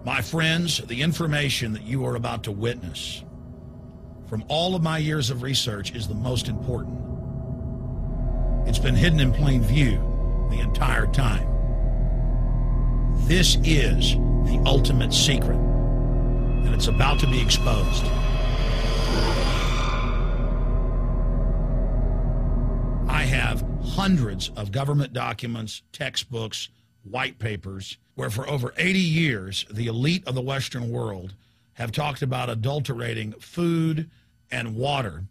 My friends, the information that you are about to witness from all of my years of research is the most important. It's been hidden in plain view the entire time. This is the ultimate secret, and it's about to be exposed. I have hundreds of government documents, textbooks, white papers, where for over 80 years, the elite of the Western world have talked about adulterating food and water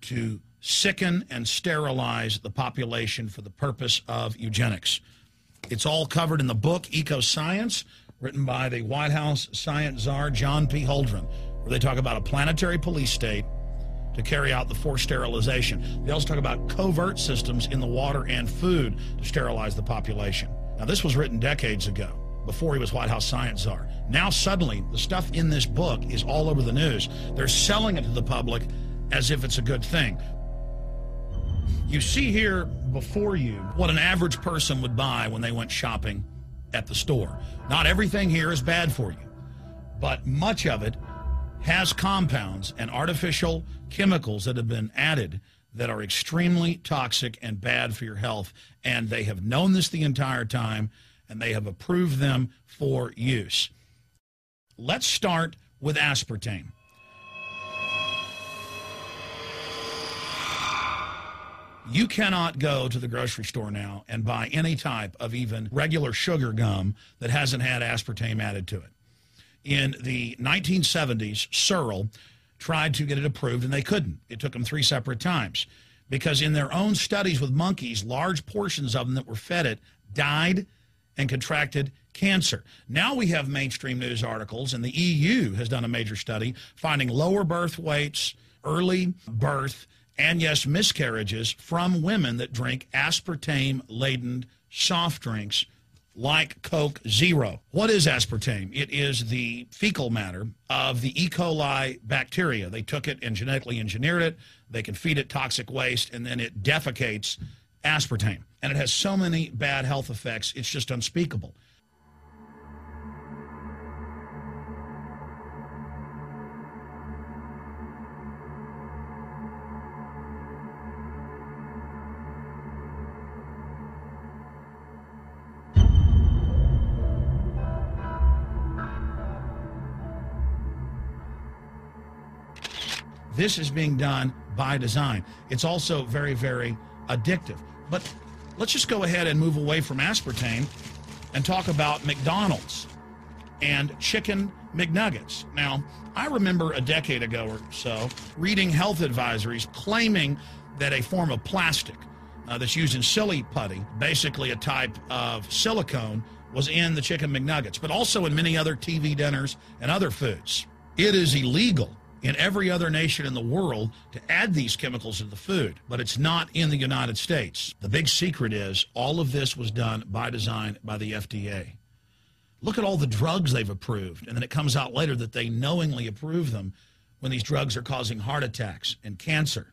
to sicken and sterilize the population for the purpose of eugenics. It's all covered in the book Eco-Science, written by the White House science czar, John P. Holdren, where they talk about a planetary police state to carry out the forced sterilization. They also talk about covert systems in the water and food to sterilize the population. Now, this was written decades ago, before he was White House science czar. Now, suddenly, the stuff in this book is all over the news. They're selling it to the public as if it's a good thing. You see here before you what an average person would buy when they went shopping at the store. Not everything here is bad for you, but much of it has compounds and artificial chemicals that have been added that are extremely toxic and bad for your health, and they have known this the entire time, and they have approved them for use. Let's start with aspartame. You cannot go to the grocery store now and buy any type of even regular sugar gum that hasn't had aspartame added to it. In the 1970s, Searle tried to get it approved, and they couldn't. It took them 3 separate times because in their own studies with monkeys, large portions of them that were fed it died and contracted cancer. Now we have mainstream news articles, and the EU has done a major study finding lower birth weights, early birth, and yes, miscarriages from women that drink aspartame-laden soft drinks like Coke Zero. What is aspartame? It is the fecal matter of the E. coli bacteria. They took it and genetically engineered it. They can feed it toxic waste, and then it defecates aspartame. And it has so many bad health effects, it's just unspeakable. This is being done by design. It's also very, very addictive. But let's just go ahead and move away from aspartame and talk about McDonald's and chicken McNuggets. Now, I remember a decade ago or so reading health advisories claiming that a form of plastic that's used in silly putty, basically a type of silicone, was in the chicken McNuggets, but also in many other TV dinners and other foods. It is illegal in every other nation in the world to add these chemicals to the food, but it's not in the United States. The big secret is all of this was done by design by the FDA. Look at all the drugs they've approved, and then it comes out later that they knowingly approve them when these drugs are causing heart attacks and cancer.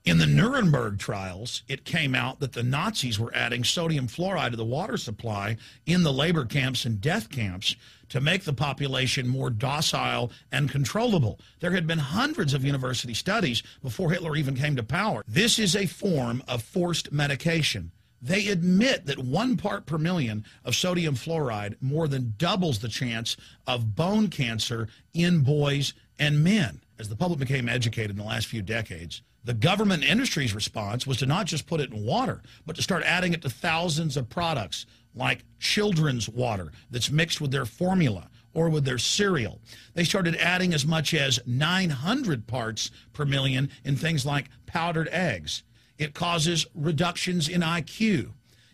In the Nuremberg trials, it came out that the Nazis were adding sodium fluoride to the water supply in the labor camps and death camps to make the population more docile and controllable. There had been hundreds of university studies before Hitler even came to power. This is a form of forced medication. They admit that 1 part per million of sodium fluoride more than doubles the chance of bone cancer in boys and men. As the public became educated in the last few decades, the government and industry's response was to not just put it in water, but to start adding it to thousands of products like children's water that's mixed with their formula or with their cereal. They started adding as much as 900 parts per million in things like powdered eggs. It causes reductions in IQ.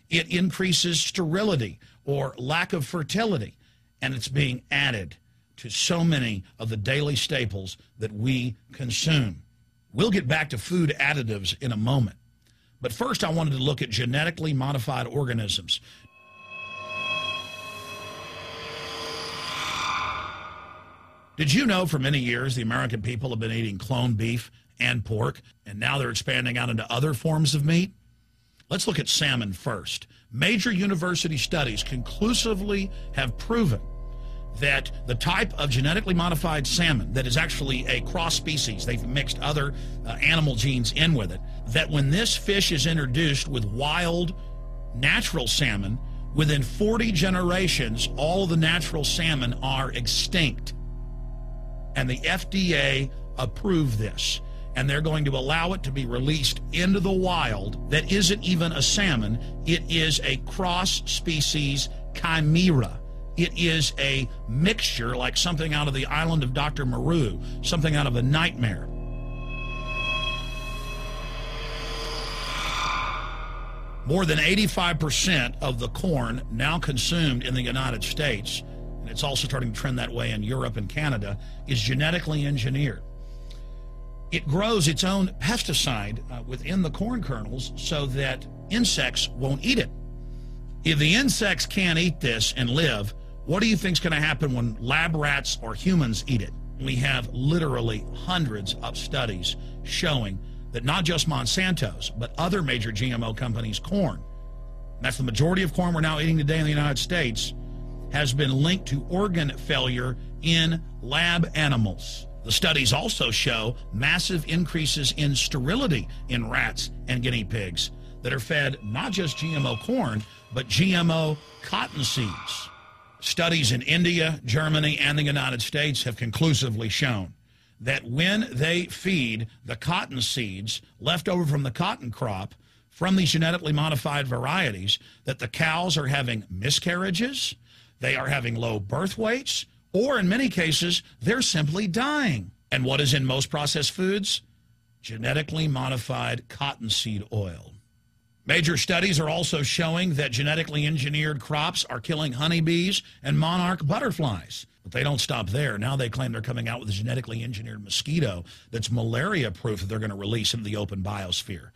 It increases sterility or lack of fertility. And it's being added to so many of the daily staples that we consume. We'll get back to food additives in a moment. But first, I wanted to look at genetically modified organisms. Did you know for many years the American people have been eating cloned beef and pork, and now they're expanding out into other forms of meat? Let's look at salmon first. Major university studies conclusively have proven that the type of genetically modified salmon that is actually a cross species, they've mixed other animal genes in with it, that when this fish is introduced with wild natural salmon, within 40 generations, all of the natural salmon are extinct. And the FDA approved this. And they're going to allow it to be released into the wild that isn't even a salmon. It is a cross-species chimera. It is a mixture like something out of the island of Dr. Moreau, something out of a nightmare. More than 85% of the corn now consumed in the United States, and it's also starting to trend that way in Europe and Canada, is genetically engineered. It grows its own pesticide within the corn kernels so that insects won't eat it. If the insects can't eat this and live, what do you think is going to happen when lab rats or humans eat it? We have literally hundreds of studies showing that not just Monsanto's, but other major GMO companies' corn, and that's the majority of corn we're now eating today in the United States, has been linked to organ failure in lab animals. The studies also show massive increases in sterility in rats and guinea pigs that are fed not just GMO corn, but GMO cotton seeds. Studies in India, Germany, and the United States have conclusively shown that when they feed the cotton seeds left over from the cotton crop from these genetically modified varieties, that the cows are having miscarriages, they are having low birth weights, or in many cases, they're simply dying. And what is in most processed foods? Genetically modified cottonseed oil. Major studies are also showing that genetically engineered crops are killing honeybees and monarch butterflies. But they don't stop there. Now they claim they're coming out with a genetically engineered mosquito that's malaria-proof that they're going to release into the open biosphere.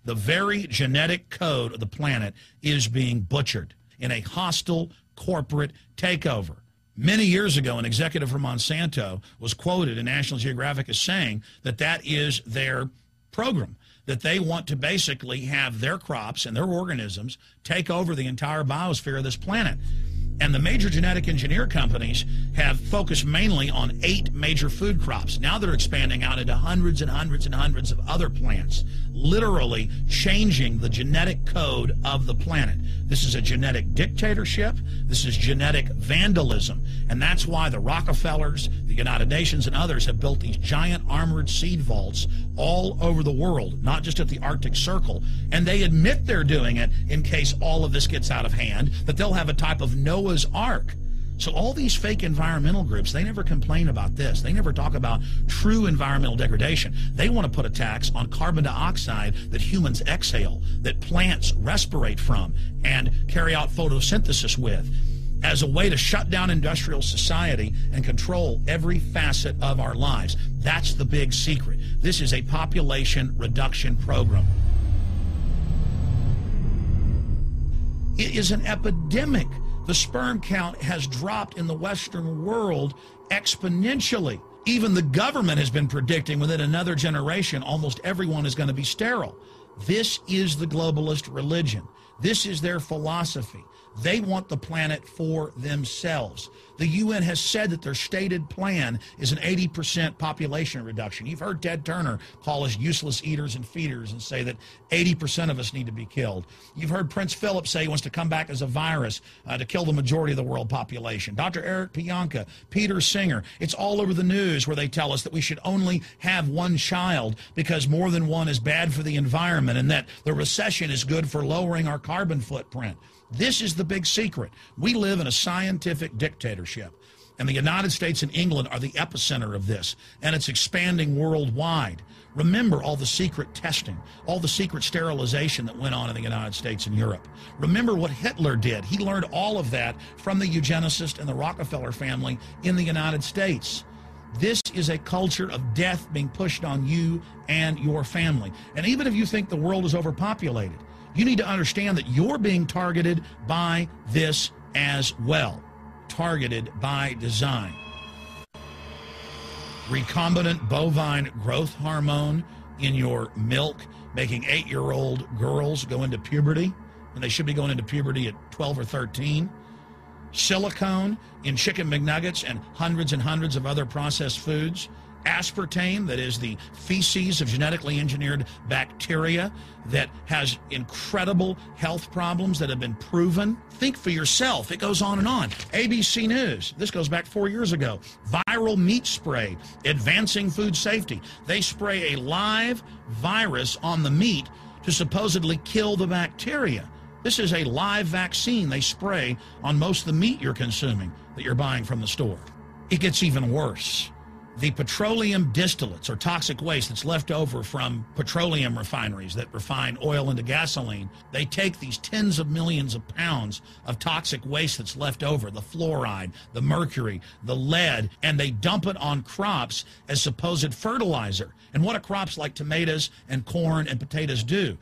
The very genetic code of the planet is being butchered in a hostile corporate takeover. Many years ago, an executive from Monsanto was quoted in National Geographic as saying that that is their program, that they want to basically have their crops and their organisms take over the entire biosphere of this planet. And the major genetic engineer companies have focused mainly on 8 major food crops. Now they're expanding out into hundreds and hundreds and hundreds of other plants, literally changing the genetic code of the planet. This is a genetic dictatorship. This is genetic vandalism. And that's why the Rockefellers, the United Nations, and others have built these giant armored seed vaults all over the world, not just at the Arctic Circle. And they admit they're doing it in case all of this gets out of hand, that they'll have a type of Noah's Ark. So all these fake environmental groups, they never complain about this. They never talk about true environmental degradation. They want to put a tax on carbon dioxide that humans exhale, that plants respirate from and carry out photosynthesis with, as a way to shut down industrial society and control every facet of our lives. That's the big secret. This is a population reduction program. It is an epidemic. The sperm count has dropped in the Western world exponentially. Even the government has been predicting within another generation, almost everyone is going to be sterile. This is the globalist religion. This is their philosophy. They want the planet for themselves. The UN has said that their stated plan is an 80% population reduction. You've heard Ted Turner call us useless eaters and feeders and say that 80% of us need to be killed. You've heard Prince Philip say he wants to come back as a virus to kill the majority of the world population. Dr. Eric Pianka, Peter Singer, it's all over the news where they tell us that we should only have one child because more than one is bad for the environment and that the recession is good for lowering our carbon footprint. This is the big secret. We live in a scientific dictatorship, and the United States and England are the epicenter of this, and it's expanding worldwide. Remember all the secret testing, all the secret sterilization that went on in the United States and Europe. Remember what Hitler did. He learned all of that from the eugenicist and the Rockefeller family in the United States. This is a culture of death being pushed on you and your family. And even if you think the world is overpopulated, you need to understand that you're being targeted by this as well. Targeted by design. Recombinant bovine growth hormone in your milk making 8-year-old girls go into puberty, and they should be going into puberty at 12 or 13. Silicone in chicken McNuggets and hundreds of other processed foods. Aspartame, that is the feces of genetically engineered bacteria that has incredible health problems that have been proven. Think for yourself. It goes on and on. ABC News, this goes back 4 years ago. Viral meat spray, advancing food safety. They spray a live virus on the meat to supposedly kill the bacteria. This is a live vaccine they spray on most of the meat you're consuming that you're buying from the store. It gets even worse. The petroleum distillates, or toxic waste that's left over from petroleum refineries that refine oil into gasoline, they take these tens of millions of pounds of toxic waste that's left over, the fluoride, the mercury, the lead, and they dump it on crops as supposed fertilizer. And what do crops like tomatoes and corn and potatoes do?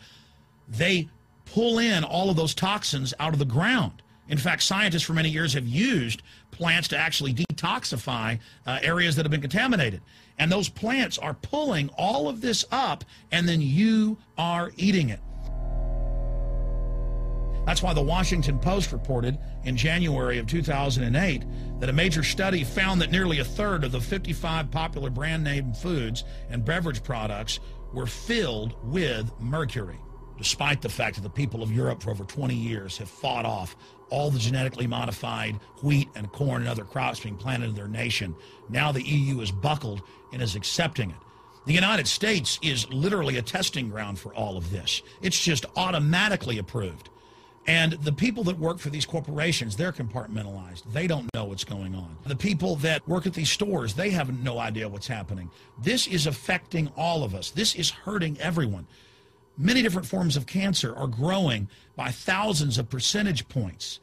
They pull in all of those toxins out of the ground. In fact, scientists for many years have used plants to actually detoxify areas that have been contaminated. And those plants are pulling all of this up, and then you are eating it. That's why the Washington Post reported in January of 2008 that a major study found that nearly a third of the 55 popular brand name foods and beverage products were filled with mercury. Despite the fact that the people of Europe for over 20 years have fought off all the genetically modified wheat and corn and other crops being planted in their nation, now the EU is buckled and is accepting it. The United States is literally a testing ground for all of this. It's just automatically approved. And the people that work for these corporations, they're compartmentalized. They don't know what's going on. The people that work at these stores, they have no idea what's happening. This is affecting all of us. This is hurting everyone. Many different forms of cancer are growing by thousands of percentage points.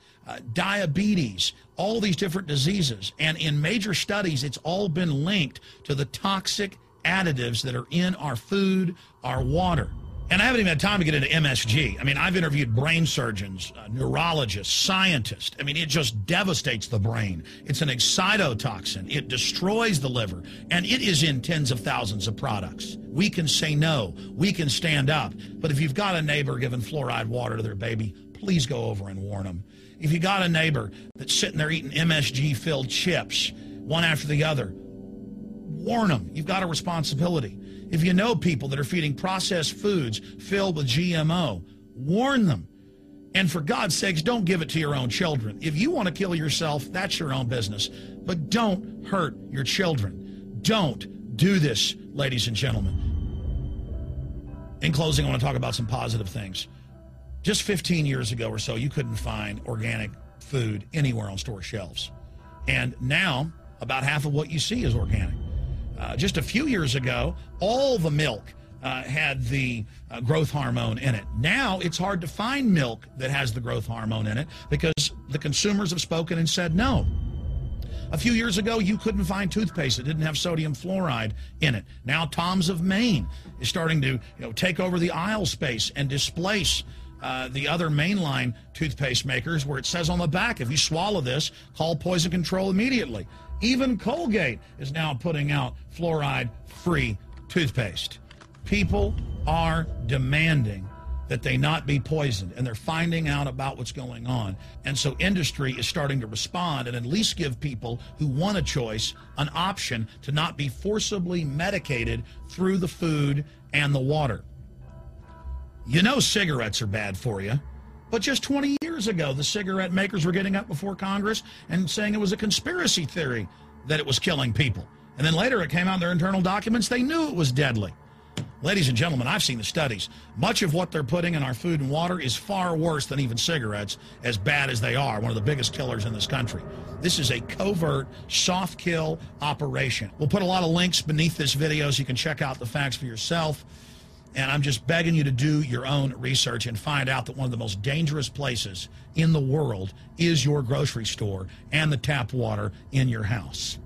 Diabetes, all these different diseases. And in major studies, it's all been linked to the toxic additives that are in our food, our water. And I haven't even had time to get into MSG. I mean, I've interviewed brain surgeons, neurologists, scientists. I mean, it just devastates the brain. It's an excitotoxin. It destroys the liver. And it is in tens of thousands of products. We can say no. We can stand up. But if you've got a neighbor giving fluoride water to their baby, please go over and warn them. If you got a neighbor that's sitting there eating MSG-filled chips, one after the other, warn them. You've got a responsibility. If you know people that are feeding processed foods filled with GMO, warn them. And for God's sakes, don't give it to your own children. If you want to kill yourself, that's your own business. But don't hurt your children. Don't do this, ladies and gentlemen. In closing, I want to talk about some positive things. Just 15 years ago or so, you couldn't find organic food anywhere on store shelves. And now, about half of what you see is organic. Just a few years ago, all the milk had the growth hormone in it. Now it's hard to find milk that has the growth hormone in it because the consumers have spoken and said no. A few years ago, you couldn't find toothpaste that didn't have sodium fluoride in it. Now Tom's of Maine is starting to take over the aisle space and displace the other mainline toothpaste makers, where it says on the back, if you swallow this, call poison control immediately. Even Colgate is now putting out fluoride-free toothpaste. People are demanding that they not be poisoned, and they're finding out about what's going on. And so industry is starting to respond and at least give people who want a choice an option to not be forcibly medicated through the food and the water. You know cigarettes are bad for you. But just 20 years ago, the cigarette makers were getting up before Congress and saying it was a conspiracy theory that it was killing people. And then later it came out in their internal documents, they knew it was deadly. Ladies and gentlemen, I've seen the studies. Much of what they're putting in our food and water is far worse than even cigarettes, as bad as they are, one of the biggest killers in this country. This is a covert, soft kill operation. We'll put a lot of links beneath this video so you can check out the facts for yourself. And I'm just begging you to do your own research and find out that one of the most dangerous places in the world is your grocery store and the tap water in your house.